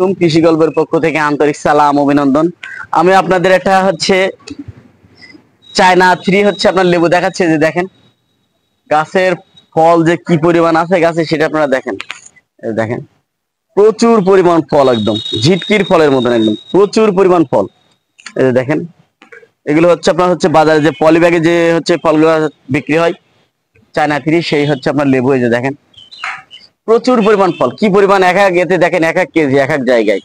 আলাইকুম, কৃষি গল্পের পক্ষ থেকে আন্তরিক সালাম অভিনন্দন। আমি আপনাদের একটা চায়না থ্রি আপনার লেবু দেখাচ্ছে, যে দেখেন গাছের ফল যে কি পরিমাণ আছে গাছে, সেটা আপনারা দেখেন। দেখেন প্রচুর পরিমাণ ফল, একদম ঝিটকির ফলের মতন, একদম প্রচুর পরিমাণ ফল। এই যে দেখেন, এগুলো আপনার বাজারে যে পলি ব্যাগে যে ফলগুলো বিক্রি হয় চায়না থ্রি, সেই আপনার লেবু। এই যে দেখেন প্রচুর পরিমাণ ফল, কি পরিমাণ এক এক এতে দেখেন, এক এক কেজি এক এক জায়গায়।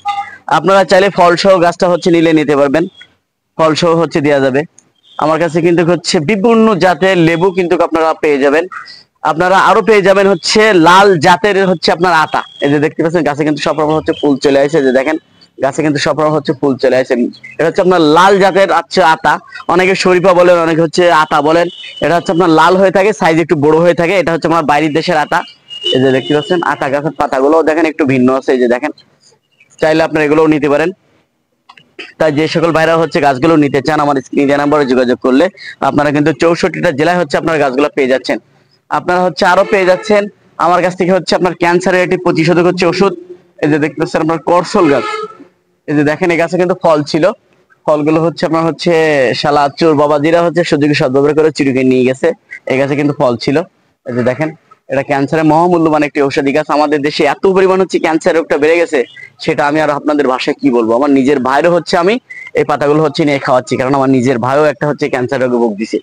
আপনারা চাইলে ফল সহ গাছটা নিলে নিতে পারবেন, ফল সহ দেওয়া যাবে। আমার কাছে কিন্তু বিভিন্ন জাতের লেবু কিন্তু আপনারা পেয়ে যাবেন। আপনারা আরো পেয়ে যাবেন লাল জাতের আপনার আতা। এই যে দেখতে পাচ্ছেন গাছে কিন্তু সব রকম ফুল চলে আসে। যে দেখেন গাছে কিন্তু সব রকম ফুল চলে আসে। এটা আপনার লাল জাতের আতা, অনেকে শরীফা বলেন, অনেকে আতা বলেন। এটা আপনার লাল হয়ে থাকে, সাইজ একটু বড় হয়ে থাকে। এটা আমার বাইরের দেশের আতা। এই যে দেখতে পাচ্ছেন আতা গাছের পাতাগুলো দেখেন একটু ভিন্ন আছে। এই যে দেখেন, চাইলে আপনারা এগুলোও নিতে পারেন। তাই যে সকল ভাইরা গাছগুলো নিতে চান, আমার স্ক্রিনে দেওয়া নাম্বারে যোগাযোগ করলে আপনারা কিন্তু 64টা জেলায় আপনারা গাছগুলো পেয়ে যাচ্ছেন। আপনারা আরো পেয়ে যাচ্ছেন আমার কাছ থেকে আপনার ক্যান্সারের একটি প্রতিষেধক ওষুধ। এই যে দেখতে পাচ্ছেন আপনার করসল গাছ। এই যে দেখেন এই গাছে কিন্তু ফল ছিল, ফলগুলো আপনার শালা চোর বাবাজিরা সুযোগে সদ্ব্যবহার করে চুরিকে নিয়ে গেছে। এই গাছে কিন্তু ফল ছিল। এই যে দেখেন, এটা ক্যান্সারের মহামূল্যবান একটি ঔষধি গাছ। আমাদের দেশে এত পরিমাণ ক্যান্সার রোগটা বেড়ে গেছে, সেটা আমি আর আপনাদের ভাষায় কি বলবো। আমার নিজের ভাইরও আমি এই পাতাগুলো নিয়ে খাওয়াচ্ছি, কারণ আমার নিজের ভাইও একটা ক্যান্সার রোগে ভুগছে।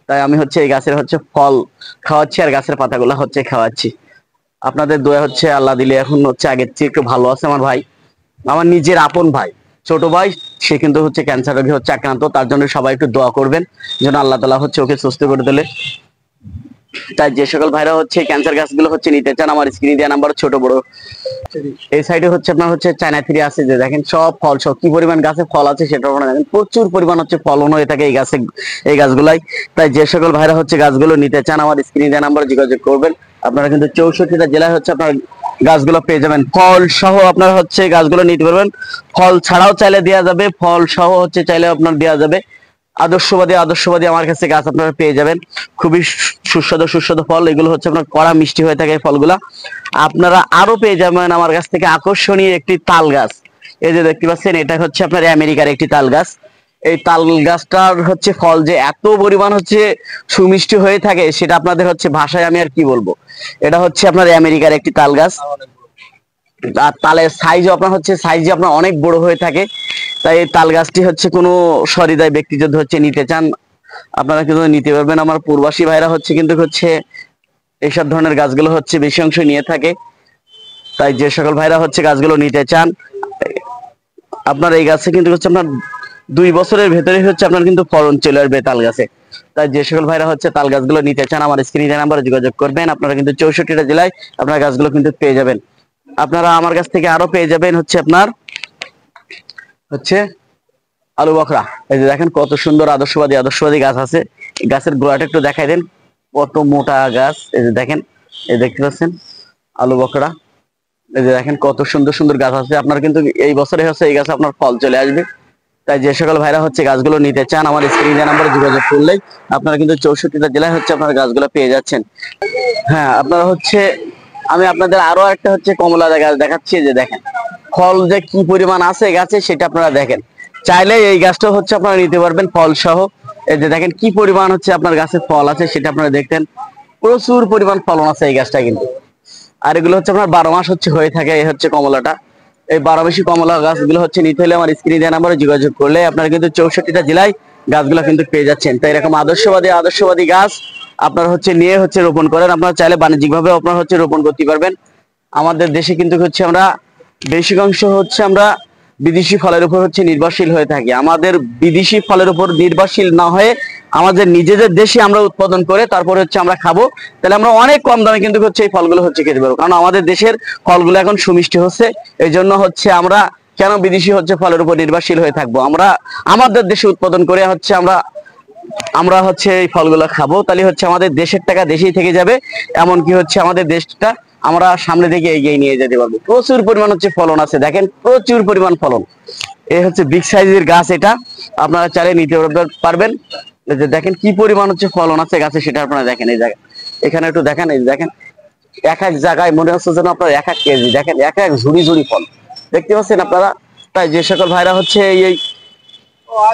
তাই আমি এই গাছের ফল খাওয়াচ্ছি আর গাছের পাতাগুলো খাওয়াচ্ছি। আপনাদের দোয়া আল্লাহ দিলে এখন আগের চেয়ে একটু ভালো আছে আমার ভাই, আমার নিজের আপন ভাই, ছোট ভাই। সে কিন্তু ক্যান্সার রোগে আক্রান্ত। তার জন্য সবাই একটু দোয়া করবেন যেন আল্লাহ তাআলা ওকে সুস্থ করে তোলে। তাই যে সকল ভাইরা ক্যান্সার গাছগুলো নিতে চান, আমার স্ক্রিনে দেওয়া নাম্বার ছোট বড় এই সাইডে আপনার চায়না থ্রি আছে। যে দেখেন সব ফল সহ কি পরিমাণ গাছে ফল আছে সেটা আপনারা দেখেন, প্রচুর পরিমাণ ফলন হয়ে থাকে এই গাছগুলাই। তাই যে সকল ভাইরা গাছগুলো নিতে চান, আমার স্ক্রিনে দেওয়া নাম্বারে যোগাযোগ করবেন। আপনারা কিন্তু 64টা জেলায় আপনার গাছগুলো পেয়ে যাবেন, ফল সহ আপনারা গাছগুলো নিতে পারবেন। ফল ছাড়াও চাইলে দেওয়া যাবে, ফল সহ চাইলে আপনার দেওয়া যাবে। আদর্শবাদী আমার কাছে গাছ আপনারা পেয়ে যাবেন, খুবই সুস্বাদু ফল। এগুলো আপনার কড়া মিষ্টি হয়ে থাকে এই ফলগুলা। আপনারা আরো পেয়ে যাবেন আমার কাছ থেকে আকর্ষণীয় একটি তাল গাছ। এই যে দেখতে পাচ্ছেন, এটা আপনার আমেরিকার একটি তাল গাছ। এই তাল গাছটার ফল যে এত পরিমাণ সুমিষ্টি হয়ে থাকে, সেটা আপনাদের ভাষায় আমি আর কি বলবো। এটা আপনার আমেরিকার একটি তাল গাছ। আর তালের সাইজও আপনার অনেক বড় হয়ে থাকে। তাই এই তাল গাছটি কোনো সহৃদয় ব্যক্তি যদি নিতে চান, আপনারা কিন্তু নিতে পারবেন। আমার প্রবাসী ভাইরা কিন্তু এইসব ধরনের গাছগুলো বেশি অংশ নিয়ে থাকে। তাই যে সকল ভাইরা গাছগুলো নিতে চান, আপনার এই গাছে কিন্তু আপনার 2 বছরের ভেতরে আপনার কিন্তু ফলন চলে আসবে তাল গাছে। তাই যে সকল ভাইরা তাল গাছগুলো নিতে চান, আমার স্ক্রিনে নাম্বারে যোগাযোগ করবেন। আপনারা কিন্তু 64টা জেলায় আপনার গাছগুলো কিন্তু পেয়ে যাবেন। আপনারা আমার কাছ থেকে আরো পেয়ে যাবেন আপনার আলু বখরা। এই যে দেখেন কত সুন্দর আদর্শবাদী গাছ আছে। গাছের গোড়াটা একটু দেখাই দেন, কত মোটা গাছ। এই যে দেখেন, এই দেখতে পাচ্ছেন আলু বখরা। এই যে দেখেন কত সুন্দর গাছ আছে। আপনার কিন্তু এই বছরে এই গাছে আপনার ফল চলে আসবে। তাই যে সকল ভাইরা গাছগুলো নিতে চান, আমার স্ক্রিনে নাম্বারে যোগাযোগ করলেই আপনারা কিন্তু 64টা জেলায় আপনার গাছগুলো পেয়ে যাচ্ছেন। হ্যাঁ, আপনারা আমি আপনাদের আরো একটা কমলা গাছ দেখাচ্ছি। যে দেখেন ফল যে কি পরিমাণ আছে গাছে, সেটা আপনারা দেখেন। চাইলে এই গাছটা আপনারা নিতে পারবেন ফল সহ। এই যে দেখেন কি পরিমাণ আপনার গাছে ফল আছে, সেটা আপনারা দেখতেন। প্রচুর পরিমাণ ফলন আছে এই গাছটা কিন্তু। আর এগুলো আপনার 12 মাস হয়ে থাকে। এই কমলাটা, এই 12 মাসি কমলা গাছগুলো নিতে হলে আমার স্ক্রিনে দেওয়া নাম্বারে যোগাযোগ করলে আপনারা কিন্তু 64টা জেলায় গাছগুলো কিন্তু পেয়ে যাচ্ছেন। তাই এরকম আদর্শবাদী গাছ আপনারা নিয়ে রোপণ করেন। আপনারা চাইলে বাণিজ্যিক ভাবে আপনারা রোপণ করতে পারবেন। আমাদের দেশে কিন্তু আমরা বেশিরভাংশ আমরা বিদেশি ফলের উপর নির্ভরশীল হয়ে থাকি। আমাদের বিদেশি ফলের উপর নির্ভরশীল না হয়ে আমাদের নিজেদের দেশে আমরা উৎপাদন করে তারপরে আমরা খাবো, তাহলে আমরা অনেক কম দামে কিন্তু এই ফলগুলো খেতে পারবো। কারণ আমাদের দেশের ফলগুলো এখন সুমিষ্টি হচ্ছে। এই জন্য আমরা কেন বিদেশি ফলের উপর নির্ভরশীল হয়ে থাকবো। আমরা আমাদের দেশে উৎপাদন করে আমরা এই ফলগুলো খাবো, তাহলে আমাদের দেশের টাকা দেশেই থেকে যাবে। এমনকি আমাদের দেশটা আমরা সামনে দিকে এগিয়ে নিয়ে যেতে পারবো। প্রচুর পরিমাণ ফলন আছে, দেখেন প্রচুর পরিমাণ ফলন। এই বিগ সাইজের গাছ, এটা আপনারা চাইলে নিতে পারবেন। দেখেন কি পরিমাণ ফলন আছে গাছে, সেটা আপনারা দেখেন। এই জায়গায় এখানে একটু দেখেন, এই দেখেন এক এক জায়গায় মনে হচ্ছে যেন আপনার এক এক কেজি। দেখেন এক এক ঝুড়ি ফল। দেখতে পাচ্ছেন আপনারা। তাই যে সকল ভাইরা হচ্ছে এই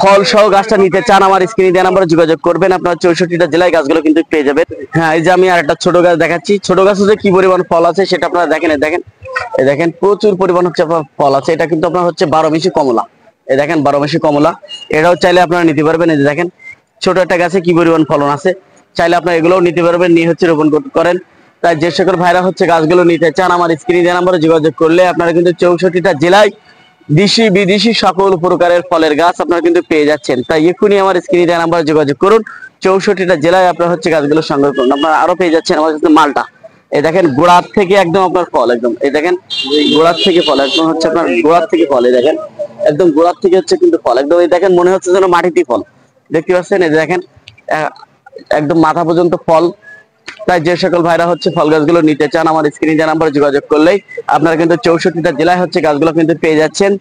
ফল সহ গাছটা নিতে চান আমার স্ক্রিনে দেওয়া নাম্বারে যোগাযোগ করবেন। আপনার 64টা জেলায় গাছগুলো কিন্তু পেয়ে যাবেন। হ্যাঁ, এই যে আমি আর একটা ছোট গাছ দেখাচ্ছি। ছোট গাছে যে কি পরিমাণ ফল আছে সেটা আপনারা দেখেন। দেখেন, এই দেখেন প্রচুর পরিমাণ হচ্ছে আপনার ফল আছে। এটা কিন্তু আপনার হচ্ছে 12 মিশি কমলা। এই দেখেন 12 মিশি কমলা, এটাও চাইলে আপনারা নিতে পারবেন। এই যে দেখেন ছোট একটা গাছে কি পরিমাণ ফলন আছে, চাইলে আপনারা এগুলোও নিতে পারবেন, নিয়ে হচ্ছে রোপণ করেন। তাই যে সকল ভাইরা হচ্ছে গাছগুলো নিতে চান আমার স্ক্রিনে দেওয়া নাম্বারে যোগাযোগ করলে আপনারা কিন্তু 64টা জেলায় দেশি বিদেশি সকল প্রকারের ফলের গাছ আপনারা কিন্তু পেয়ে যাচ্ছেন। তাই এক্ষুনি আমার স্ক্রিনে দেওয়া নাম্বারে যোগাযোগ করুন। 64টা জেলায় আপনারা হচ্ছে গাছগুলো সংগ্রহ করুন। আপনারা আরো পেয়ে যাচ্ছেন আমার কাছে মালটা। এই দেখেন গোড়ার থেকে একদম আপনার ফল, একদম এই দেখেন গোড়ার থেকে ফল, একদম হচ্ছে আপনার গোড়ার থেকে ফল। এই দেখেন একদম গোড়ার থেকে হচ্ছে কিন্তু ফল, একদম এই দেখেন মনে হচ্ছে যেন মাটিতে ফল। দেখতে পাচ্ছেন, এই দেখেন একদম মাথা পর্যন্ত ফল। তাই যে সকল ভাইরা হচ্ছে ফল গাছগুলো নিতে চান আমার স্ক্রিনে দেওয়া নাম্বারে যোগাযোগ করলেই আপনারা কিন্তু 64টা জেলায় হচ্ছে গাছগুলো কিন্তু পেয়ে যাচ্ছেন।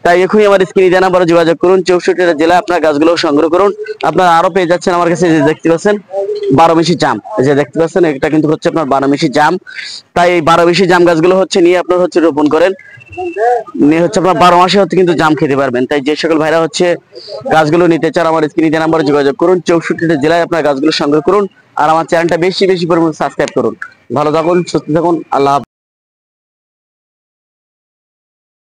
তাই এখনই আমার স্ক্রিনে দেওয়া নাম্বারে যোগাযোগ করুন। 64টা জেলায় আপনার গাছগুলো সংগ্রহ করুন। আপনারা আরো পেয়ে যাচ্ছেন আমার কাছে, যে দেখতে পাচ্ছেন 12 মিশি জাম। এই যে দেখতে পাচ্ছেন এটা কিন্তু হচ্ছে আপনার 12 মিশি জাম। তাই এই 12 মিশি জাম গাছগুলো হচ্ছে নিয়ে আপনার হচ্ছে রোপণ করেন, নিয়ে হচ্ছে আপনার 12 মাসে হচ্ছে কিন্তু জাম খেতে পারবেন। তাই যে সকল ভাইরা হচ্ছে গাছগুলো নিতে চান আমার স্ক্রিনে দেওয়া নাম্বারে যোগাযোগ করুন। 64টা জেলায় আপনার গাছগুলো সংগ্রহ করুন। আর আমার চ্যানেলটা বেশি বেশি পরিমাণে সাবস্ক্রাইব করুন। ভালো থাকুন, সুস্থ থাকুন, আল্লাহ হাফেজ।